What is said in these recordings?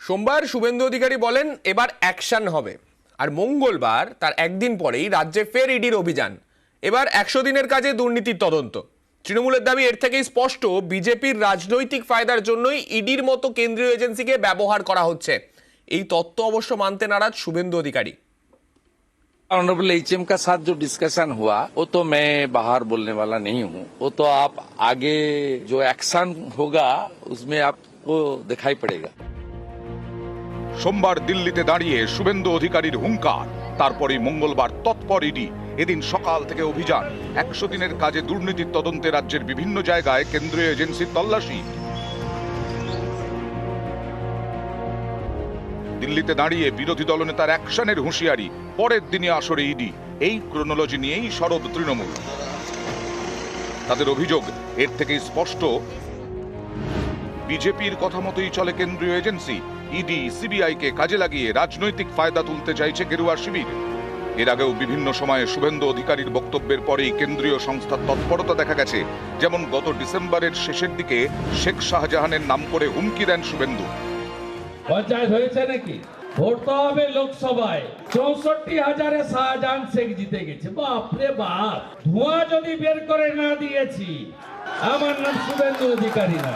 সোমবার শুভেন্দু অধিকারী বলেন এবার অ্যাকশন হবে, আর মঙ্গলবার তার একদিন পরেই রাজ্যে ফের ইডির অভিযান। এবার 100 দিনের কাজে দুর্নীতির তদন্ত। তৃণমূলের দাবি এর থেকেই স্পষ্ট বিজেপির রাজনৈতিক ফায়দার জন্যই ইডির মতো কেন্দ্রীয় এজেন্সিকে ব্যবহার করা হচ্ছে। এই তত্ত্ব অবশ্য মানতে নারাজ শুভেন্দু অধিকারী। ऑनरेबल एचएम का साथ जो डिस्कशन हुआ वो तो मैं बाहर बोलने वाला नहीं हूँ। वो तो आप आगे जो एक्शन होगा उसमें आपको दिखाई पड़ेगा। সোমবার দিল্লিতে দাঁড়িয়ে শুভেন্দু অধিকারীর হুঙ্কার, তারপরে মঙ্গলবার তৎপর ইডি। এদিন সকাল থেকে অভিযান। 100 দিনের কাজে দুর্নীতির তদন্তে রাজ্যের বিভিন্ন জায়গায় কেন্দ্রীয় এজেন্সির তল্লাশি। দিল্লিতে দাঁড়িয়ে বিরোধী দলনেতার অ্যাকশনের হুঁশিয়ারি, পরের দিনে আসরে ইডি। এই ক্রোনোলজি নিয়েই সরব তৃণমূল। তাদের অভিযোগ এর থেকেই স্পষ্ট বিজেপির কথা মতোই চলে কেন্দ্রীয় এজেন্সি। ইডি সিবিআই কে কাজে লাগিয়ে রাজনৈতিক ফায়দা তুলতে চাইছে গেরুয়া শিবির। এর আগেও বিভিন্ন সময়ে শুভেন্দু অধিকারীর বক্তব্যের পরেই কেন্দ্রীয় সংস্থার তৎপরতা দেখা গেছে। যেমন গত ডিসেম্বরের শেষের দিকে শেখ শাহজাহানের নাম করে হুমকি দেন শুভেন্দু। পঞ্চায়েত হয়েছে নাকি? ভোট তো হবে লোকসভায়। 64,000-এ শাহজাহান শেখ জিতে গেছে। বাপরে বাপ, ধোঁয়া যদি বের করে না দিয়েছি, আমার নাম শুভেন্দু অধিকারী না।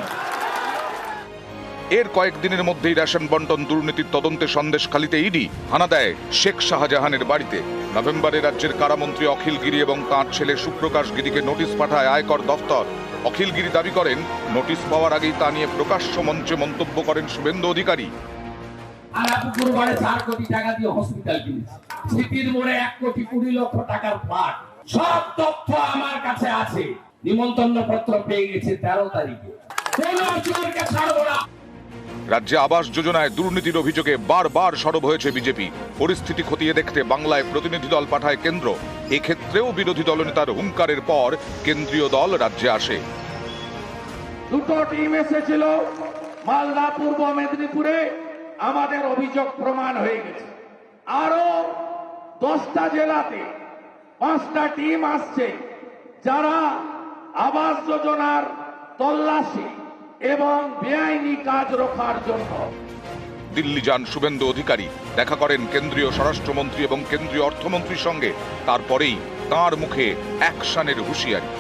এর কয়েকদিনের মধ্যেই রেশন বন্টন দুর্নীতির তদন্তে সন্দেশখালীতে ইডি হানা দেয় শেখ শাহজাহানের বাড়িতে। নভেম্বরে রাজ্যের কারামন্ত্রী অখিল গিরি এবং তাঁর ছেলে সুপ্রকাশ গিরিকে নোটিশ পাঠায় আয়কর দফতর। অখিল গিরি দাবি করেন নোটিশ পাওয়ার আগেই তা নিয়ে প্রকাশ্য মঞ্চে মন্তব্য করেন শুভেন্দু অধিকারী। আলাপুকুর মোড়ে 4 কোটি টাকা দিয়ে হসপিটাল কিনেছে, সিটির মোড়ে 1 কোটি 20 লক্ষ টাকার ফ্ল্যাট। সব তথ্য আমার কাছে আছে। নিমন্ত্রণ পত্র পেয়ে গেছে 13 তারিখে। কোন চোরকে ছাড়বো না। রাজ্যে আবাস যোজনায় দুর্নীতির অভিযোগে বারবার সরব হয়েছে বিজেপি। পরিস্থিতি খতিয়ে দেখতে বাংলায় প্রতিনিধি দল পাঠায় কেন্দ্র। এক্ষেত্রেও বিরোধী দলনেতার হুঙ্কারের পর কেন্দ্রীয় দল রাজ্যে আসে। দুটো টিম এসেছিল মালদা, পূর্ব মেদিনীপুরে। আমাদের অভিযোগ প্রমাণ হয়ে গেছে। আরো 10টা জেলাতে 5টা টিম আসছে, যারা আবাস যোজনার তল্লাশি এবং বেআইনি কাজ রোখার জন্য। দিল্লি যান শুভেন্দু অধিকারী, দেখা করেন কেন্দ্রীয় স্বরাষ্ট্রমন্ত্রী এবং কেন্দ্রীয় অর্থমন্ত্রীর সঙ্গে। তারপরেই তাঁর মুখে অ্যাকশনের হুঁশিয়ারি।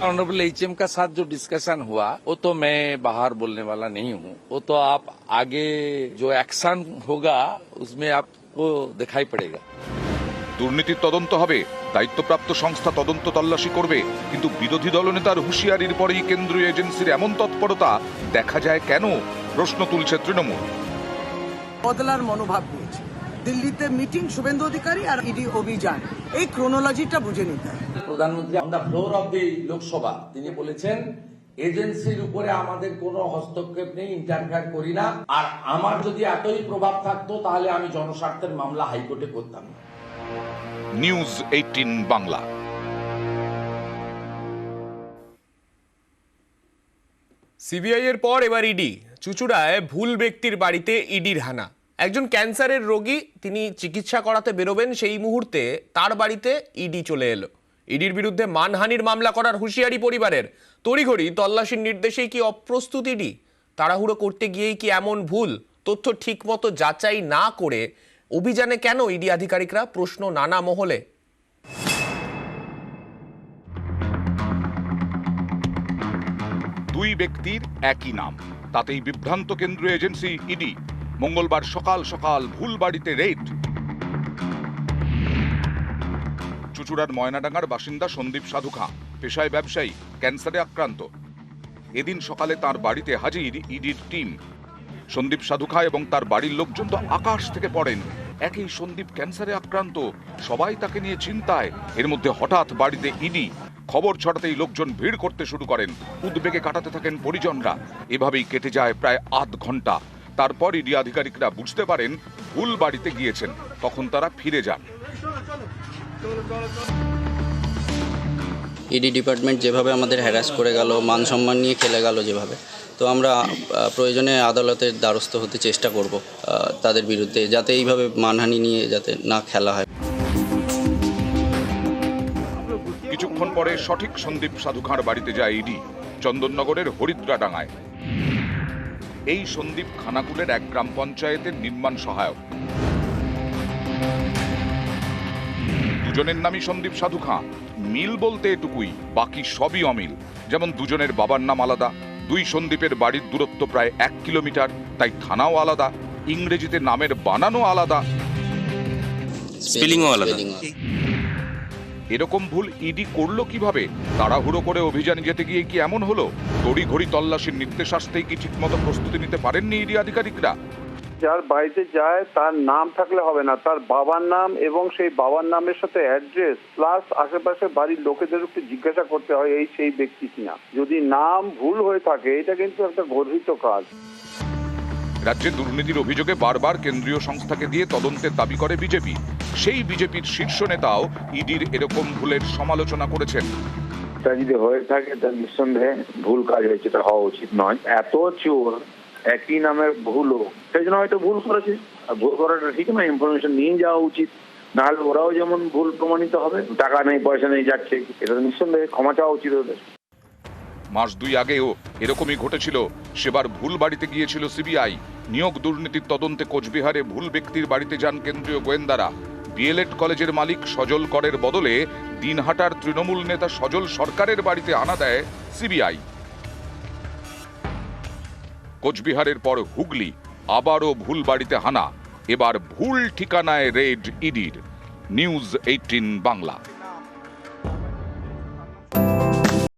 ऑनरेबल एचएम का साथ जो डिस्कशन हुआ वो तो मैं बाहर बोलने वाला नहीं हूँ। वो तो आप आगे जो एक्शन होगा उसमें आपको दिखाई पड़ेगा। দুর্নীতির তদন্ত হবে, দায়িত্বপ্রাপ্ত সংস্থা তদন্ত তল্লাশি করবে। কিন্তু বিরোধী দলনেতার হুঁশিয়ারির পরেই কেন্দ্রীয় এজেন্সির এমন তৎপরতা দেখা যায় কেন, প্রশ্ন তুলছে তৃণমূল। বদলার মনোভাব রয়েছে। দিল্লিতে meeting, Suvendu Adhikari R E D অভিযান, এই ক্রোনোলজিটা বুঝে নিতে হবে। প্রধানমন্ত্রী on the floor of the Lok Sabha তিনি বলেছেন এজেন্সির উপরে আমাদের কোনো হস্তক্ষেপ নেই, ইন্টারফেয়ার করি না। আর আমার যদি এতই প্রভাব থাকতো তাহলে আমি জনস্বার্থের মামলা হাইকোর্টে করতাম না। নিউজ 18 বাংলা। সিবিআই এর পর এবার ইডি। চুঁচুড়ায় ভুল ব্যক্তির বাড়িতে ইডির হানা। একজন ক্যান্সারের রোগী, তিনি চিকিৎসা করাতে বেরোবেন, সেই মুহূর্তে তার বাড়িতে ইডি চলে এলো। ইডির বিরুদ্ধে মানহানির মামলা করার হুঁশিয়ারি পরিবারের। তড়িঘড়ি তল্লাশির নির্দেশেই কি অপ্রস্তুত ইডি? তাড়াহুড়ো করতে গিয়েই কি এমন ভুল? তথ্য ঠিক মতো যাচাই না করে অভিযানে কেন ইডি আধিকারিকরা? প্রশ্ন নানা মহলে। দুই ব্যক্তির একই নাম, তাতেই বিভ্রান্ত কেন্দ্রীয় এজেন্সি ইডি। মঙ্গলবার সকাল সকাল ভুল বাড়িতে রেড। চুঁচুড়ার ময়নাডাঙ্গার বাসিন্দা সন্দীপ সাধু খাঁ, পেশায় ব্যবসায়ী, ক্যান্সারে আক্রান্ত। এদিন সকালে তার বাড়িতে হাজির ইডির টিম। সন্দীপ সাধু খাঁ এবং তার বাড়ির লোকজন তো আকাশ থেকে পড়েন। একই সন্দীপ ক্যান্সারে আক্রান্ত, সবাই তাকে নিয়ে চিন্তায়। এর মধ্যে হঠাৎ বাড়িতে ইডি। খবর ছড়াতেই লোকজন ভিড় করতে শুরু করেন। উদ্বেগে কাটাতে থাকেন পরিজনরা। এভাবেই কেটে যায় প্রায় আধ ঘন্টা। তারপর ইডি আধিকারিকরা বুঝতে পারেন ভুল বাড়িতে গিয়েছেন। তখন তারা ফিরে যান। ইডি ডিপার্টমেন্ট যেভাবে আমাদের হ্যারাস করে গেল, মান সম্মান নিয়ে খেলে গেল যেভাবে, তো আমরা প্রয়োজনে আদালতের দ্বারস্থ হতে চেষ্টা করব তাদের বিরুদ্ধে, যাতে এইভাবে মানহানি নিয়ে যাতে না খেলা হয়। কিছুক্ষণ পরে সঠিক সন্দীপ সাধু খাঁর বাড়িতে যায় ইডি, চন্দননগরের হরিদ্রাডাঙ্গায়। এই সন্দীপ খানাকুলের এক গ্রাম পঞ্চায়েতের নির্মাণ সহায়ক। দুজনের নামই সন্দীপ সাধু খাঁ। মিল বলতে এটুকুই, বাকি সবই অমিল। যেমন দুজনের বাবার নাম আলাদা, দুই সন্দীপের বাড়ির দূরত্ব প্রায় 1 কিলোমিটার, তাই থানাও আলাদা, ইংরেজিতে নামের বানানো আলাদা, স্পেলিংও আলাদা। এরকম ভুল ইডি করলো কিভাবে? তাড়াহুড়ো করে অভিযানে যেতে গিয়ে কি এমন হলো? তড়িঘড়ি তল্লাশির নির্দেশ আসতেই কি ঠিকমতো প্রস্তুতি নিতে পারেননি ইডি আধিকারিকরা? যার বাড়িতে যায় তার নাম থাকলে হবে না, তার বাবার নাম এবং সেই বাবার নামের সাথে অ্যাড্রেস প্লাস আশেপাশে বাড়ির লোকেদের একটু জিজ্ঞাসা করতে হয় এই সেই ব্যক্তি কিনা। যদি নাম ভুল হয়ে থাকে এটা কিন্তু একটা গর্হিত কাজ। রাজ্যে দুর্নীতির অভিযোগে বারবার কেন্দ্রীয় সংস্থাকে দিয়ে তদন্তের দাবি করে বিজেপি। সেই বিজেপির শীর্ষ নেতাও ইডির এরকম ভুলের সমালোচনা করেছেন। তা যদি হয়ে থাকে তার নিঃসন্দেহে ভুল কাজ হয়েছে, এটা হওয়া উচিত নয়। এত চোর একই নামের ভুল, সেই জন্য হয়তো ভুল করেছে। আর ভুল করাটা ঠিক না, ইনফরমেশন নিয়ে যাওয়া উচিত, নাহলে ওরাও যেমন ভুল প্রমাণিত হবে। টাকা নেই, পয়সা নেই, যাচ্ছে, এটা নিঃসন্দেহে ক্ষমা চাওয়া উচিত ওদের। মাস 2 আগেও এরকমই ঘটেছিল। সেবার ভুল বাড়িতে গিয়েছিল সিবিআই। নিয়োগ দুর্নীতির তদন্তে কোচবিহারে ভুল ব্যক্তির বাড়িতে যান কেন্দ্রীয় গোয়েন্দারা। ডিএলএড কলেজের মালিক সজল করের বদলে দিনহাটার তৃণমূল নেতা সজল সরকারের বাড়িতে হানা দেয় সিবিআই। কোচবিহারের পর হুগলি, আবারও ভুল বাড়িতে হানা। এবার ভুল ঠিকানায় রেড ইডির। নিউজ 18 বাংলা।